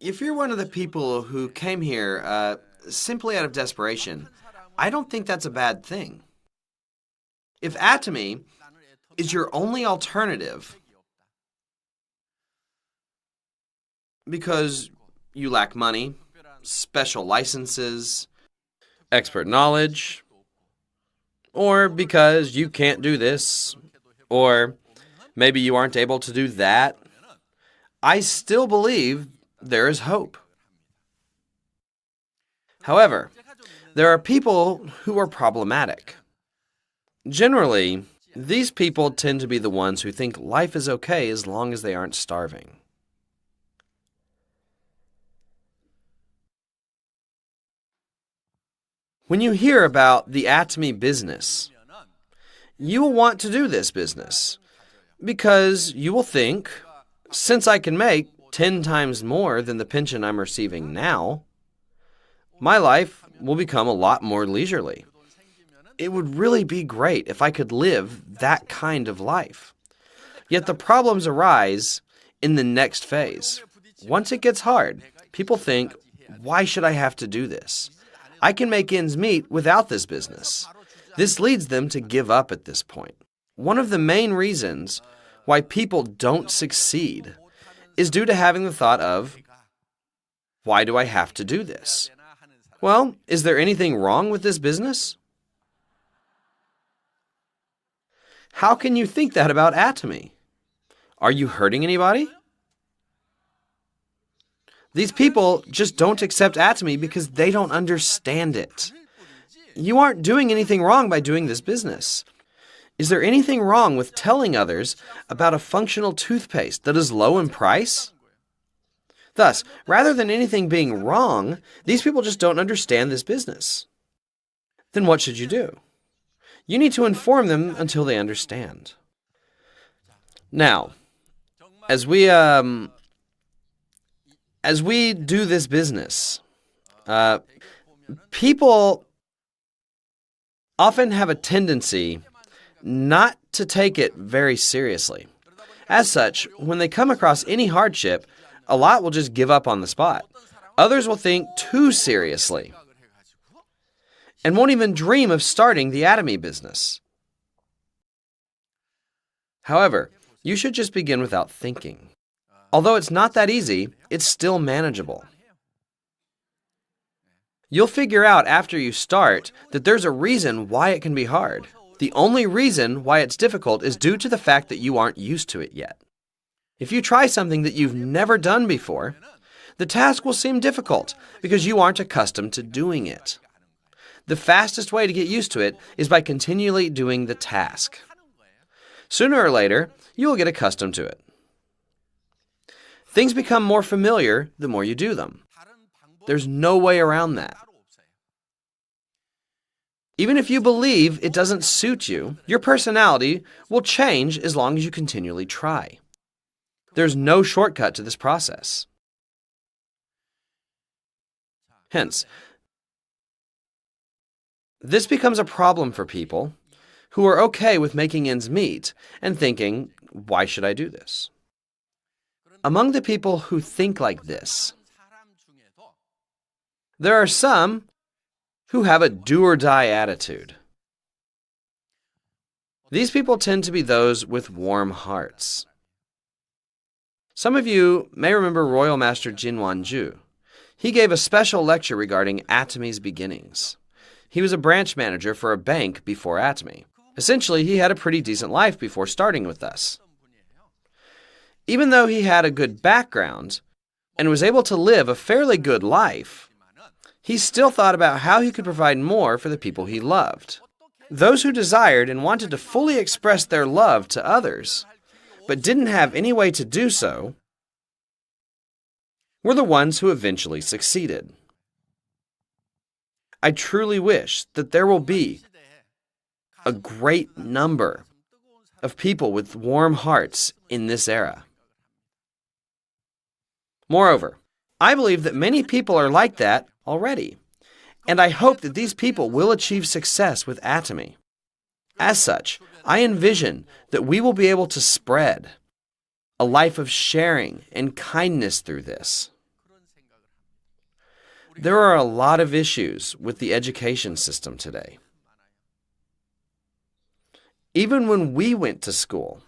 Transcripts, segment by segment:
If you're one of the people who came here simply out of desperation, I don't think that's a bad thing. If Atomy is your only alternative because you lack money, special licenses, expert knowledge, or because you can't do this, or maybe you aren't able to do that, I still believe there is hope. However, there are people who are problematic. Generally, these people tend to be the ones who think life is okay as long as they aren't starving. When you hear about the Atomy business, you will want to do this business because you will think, since I can make 10 times more than the pension I'm receiving now, my life will become a lot more leisurely. It would really be great if I could live that kind of life. Yet the problems arise in the next phase. Once it gets hard, people think, why should I have to do this? I can make ends meet without this business. This leads them to give up at this point. One of the main reasons why people don't succeed is due to having the thought of, why do I have to do this? Well, is there anything wrong with this business? How can you think that about Atomy? Are you hurting anybody? These people just don't accept Atomy because they don't understand it. You aren't doing anything wrong by doing this business. Is there anything wrong with telling others about a functional toothpaste that is low in price? Thus, rather than anything being wrong, these people just don't understand this business. Then what should you do? You need to inform them until they understand. Now, as we do this business, people often have a tendency not to take it very seriously. As such, when they come across any hardship, a lot will just give up on the spot. Others will think too seriously and won't even dream of starting the Atomy business. However, you should just begin without thinking. Although it's not that easy, it's still manageable. You'll figure out after you start that there's a reason why it can be hard. The only reason why it's difficult is due to the fact that you aren't used to it yet. If you try something that you've never done before, the task will seem difficult because you aren't accustomed to doing it. The fastest way to get used to it is by continually doing the task. Sooner or later, you will get accustomed to it. Things become more familiar the more you do them. There's no way around that. Even if you believe it doesn't suit you, your personality will change as long as you continually try. There's no shortcut to this process. Hence, this becomes a problem for people who are okay with making ends meet and thinking, why should I do this? Among the people who think like this, there are some who have a do-or-die attitude. These people tend to be those with warm hearts. Some of you may remember Royal Master Jinwanju. He gave a special lecture regarding Atomy's beginnings. He was a branch manager for a bank before Atomy. Essentially, he had a pretty decent life before starting with us. Even though he had a good background and was able to live a fairly good life, he still thought about how he could provide more for the people he loved. Those who desired and wanted to fully express their love to others, but didn't have any way to do so, were the ones who eventually succeeded. I truly wish that there will be a great number of people with warm hearts in this era. Moreover, I believe that many people are like that already, and I hope that these people will achieve success with Atomy. As such, I envision that we will be able to spread a life of sharing and kindness through this. There are a lot of issues with the education system today. Even when we went to school,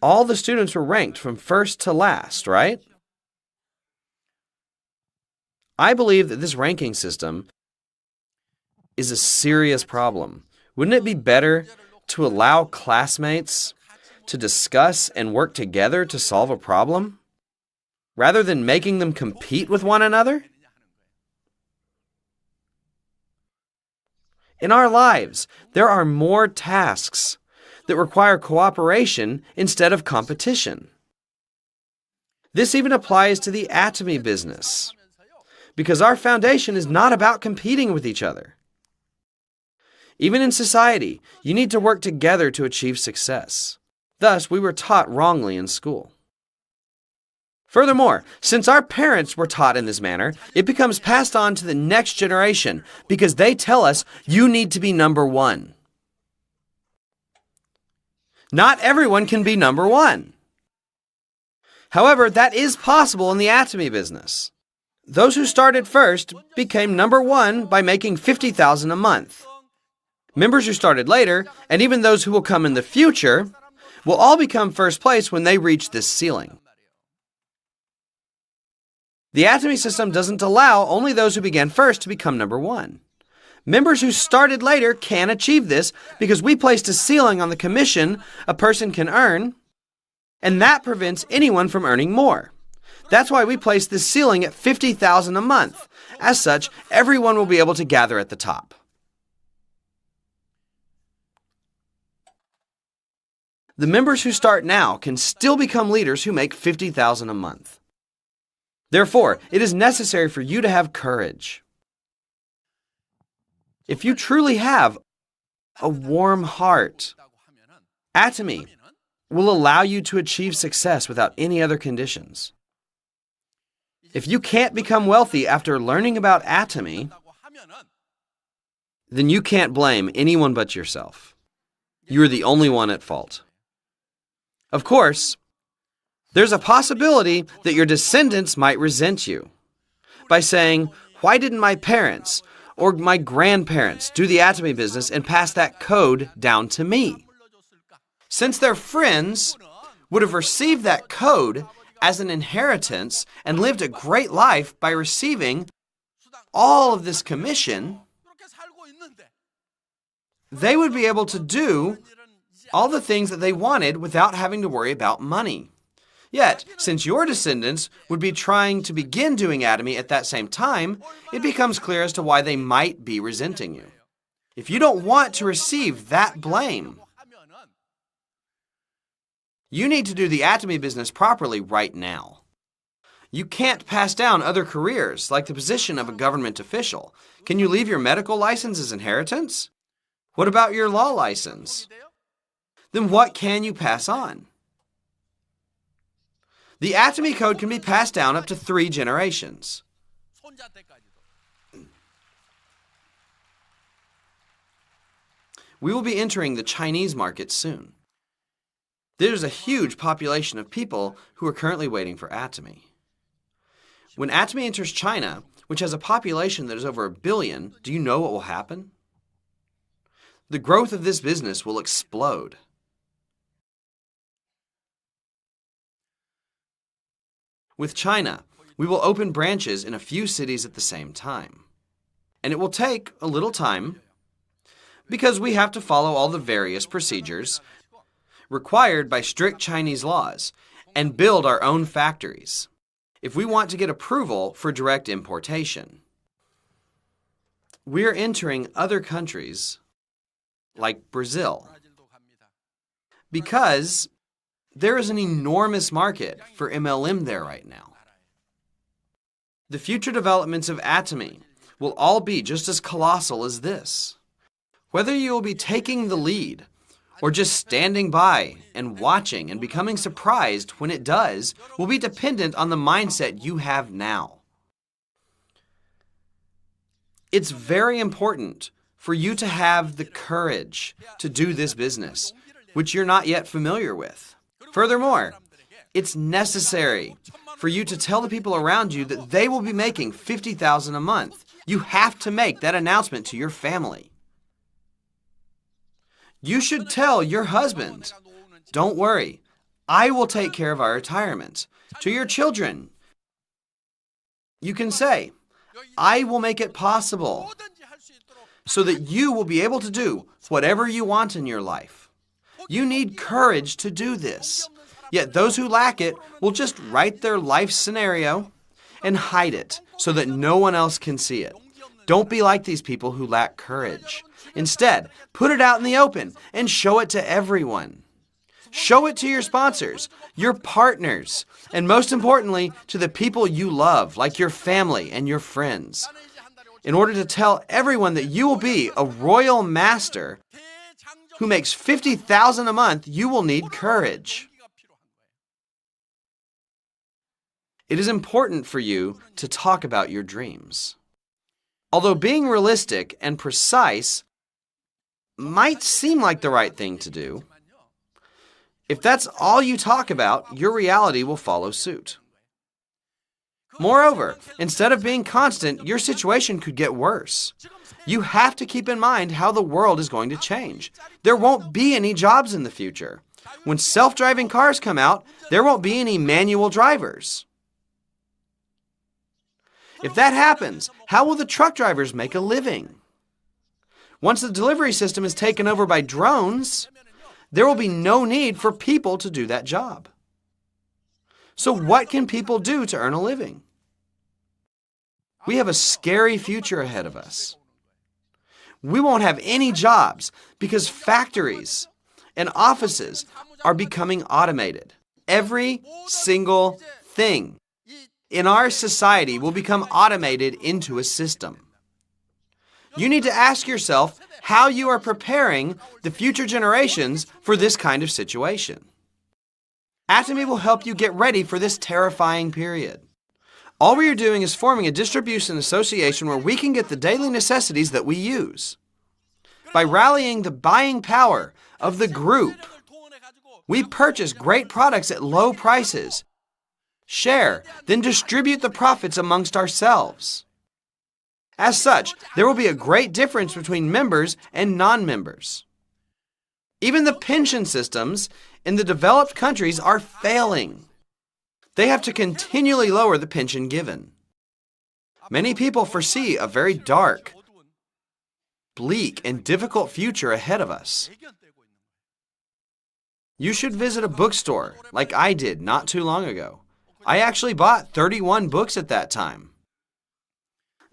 all the students were ranked from first to last, right? I believe that this ranking system is a serious problem. Wouldn't it be better to allow classmates to discuss and work together to solve a problem, rather than making them compete with one another? In our lives, there are more tasks that require cooperation instead of competition. This even applies to the Atomy business, because our foundation is not about competing with each other. Even in society, you need to work together to achieve success. Thus, we were taught wrongly in school. Furthermore, since our parents were taught in this manner, it becomes passed on to the next generation because they tell us you need to be number one. Not everyone can be number one. However, that is possible in the Atomy business. Those who started first became number one by making $50,000 a month. Members who started later, and even those who will come in the future, will all become first place when they reach this ceiling. The Atomy system doesn't allow only those who began first to become number one. Members who started later can achieve this because we placed a ceiling on the commission a person can earn, and that prevents anyone from earning more. That's why we placed this ceiling at $50,000 a month. As such, everyone will be able to gather at the top. The members who start now can still become leaders who make $50,000 a month. Therefore, it is necessary for you to have courage. If you truly have a warm heart, Atomy will allow you to achieve success without any other conditions. If you can't become wealthy after learning about Atomy, then you can't blame anyone but yourself. You are the only one at fault. Of course, there's a possibility that your descendants might resent you by saying, "Why didn't my parents or my grandparents do the Atomy business and pass that code down to me?" Since their friends would have received that code as an inheritance and lived a great life by receiving all of this commission, they would be able to do all the things that they wanted without having to worry about money. Yet, since your descendants would be trying to begin doing Atomy at that same time, it becomes clear as to why they might be resenting you. If you don't want to receive that blame, you need to do the Atomy business properly right now. You can't pass down other careers, like the position of a government official. Can you leave your medical license as inheritance? What about your law license? Then what can you pass on? The Atomy code can be passed down up to 3 generations. We will be entering the Chinese market soon. There's a huge population of people who are currently waiting for Atomy. When Atomy enters China, which has a population that is over 1 billion, do you know what will happen? The growth of this business will explode. With China, we will open branches in a few cities at the same time. And it will take a little time because we have to follow all the various procedures required by strict Chinese laws and build our own factories if we want to get approval for direct importation. We are entering other countries like Brazil because there is an enormous market for MLM there right now. The future developments of Atomy will all be just as colossal as this. Whether you will be taking the lead or just standing by and watching and becoming surprised when it does will be dependent on the mindset you have now. It's very important for you to have the courage to do this business, which you're not yet familiar with. Furthermore, It's necessary for you to tell the people around you that they will be making $50,000 a month. You have to make that announcement to your family. You should tell your husband, "Don't worry, I will take care of our retirement." To your children, you can say, "I will make it possible so that you will be able to do whatever you want in your life." You need courage to do this. Yet those who lack it will just write their life scenario and hide it so that no one else can see it. Don't be like these people who lack courage. Instead, put it out in the open and show it to everyone. Show it to your sponsors, your partners, and most importantly, to the people you love, like your family and your friends. In order to tell everyone that you will be a royal master who makes $50,000 a month, you will need courage. It is important for you to talk about your dreams. Although being realistic and precise might seem like the right thing to do, if that's all you talk about, your reality will follow suit. Moreover, instead of being constant, your situation could get worse. You have to keep in mind how the world is going to change. There won't be any jobs in the future. When self-driving cars come out, there won't be any manual drivers. If that happens, how will the truck drivers make a living? Once the delivery system is taken over by drones, there will be no need for people to do that job. So what can people do to earn a living? We have a scary future ahead of us. We won't have any jobs because factories and offices are becoming automated. Every single thing in our society will become automated into a system. You need to ask yourself how you are preparing the future generations for this kind of situation. Atomy will help you get ready for this terrifying period. All we are doing is forming a distribution association where we can get the daily necessities that we use. By rallying the buying power of the group, we purchase great products at low prices, share, then distribute the profits amongst ourselves. As such, there will be a great difference between members and non-members. Even the pension systems in the developed countries are failing. They have to continually lower the pension given. Many people foresee a very dark, bleak, and difficult future ahead of us. You should visit a bookstore like I did not too long ago. I actually bought 31 books at that time.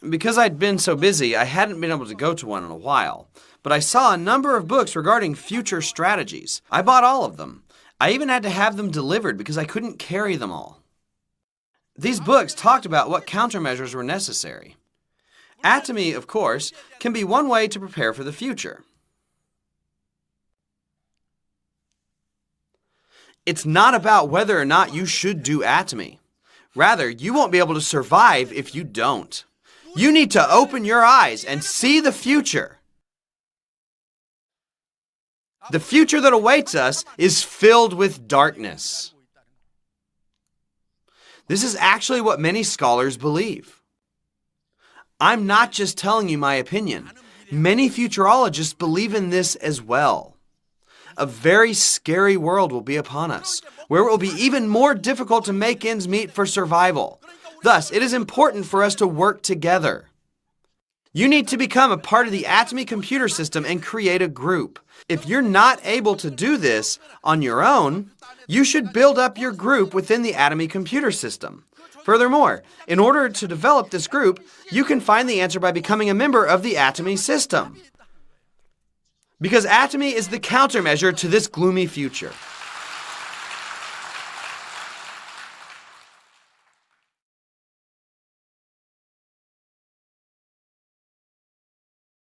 Because I'd been so busy, I hadn't been able to go to one in a while. But I saw a number of books regarding future strategies. I bought all of them. I even had to have them delivered because I couldn't carry them all. These books talked about what countermeasures were necessary. Atomy, of course, can be one way to prepare for the future. It's not about whether or not you should do Atomy. Rather, you won't be able to survive if you don't. You need to open your eyes and see the future. The future that awaits us is filled with darkness. This is actually what many scholars believe. I'm not just telling you my opinion. Many futurologists believe in this as well. A very scary world will be upon us, where it will be even more difficult to make ends meet for survival. Thus, it is important for us to work together. You need to become a part of the Atomy computer system and create a group. If you're not able to do this on your own, you should build up your group within the Atomy computer system. Furthermore, in order to develop this group, you can find the answer by becoming a member of the Atomy system. Because Atomy is the countermeasure to this gloomy future.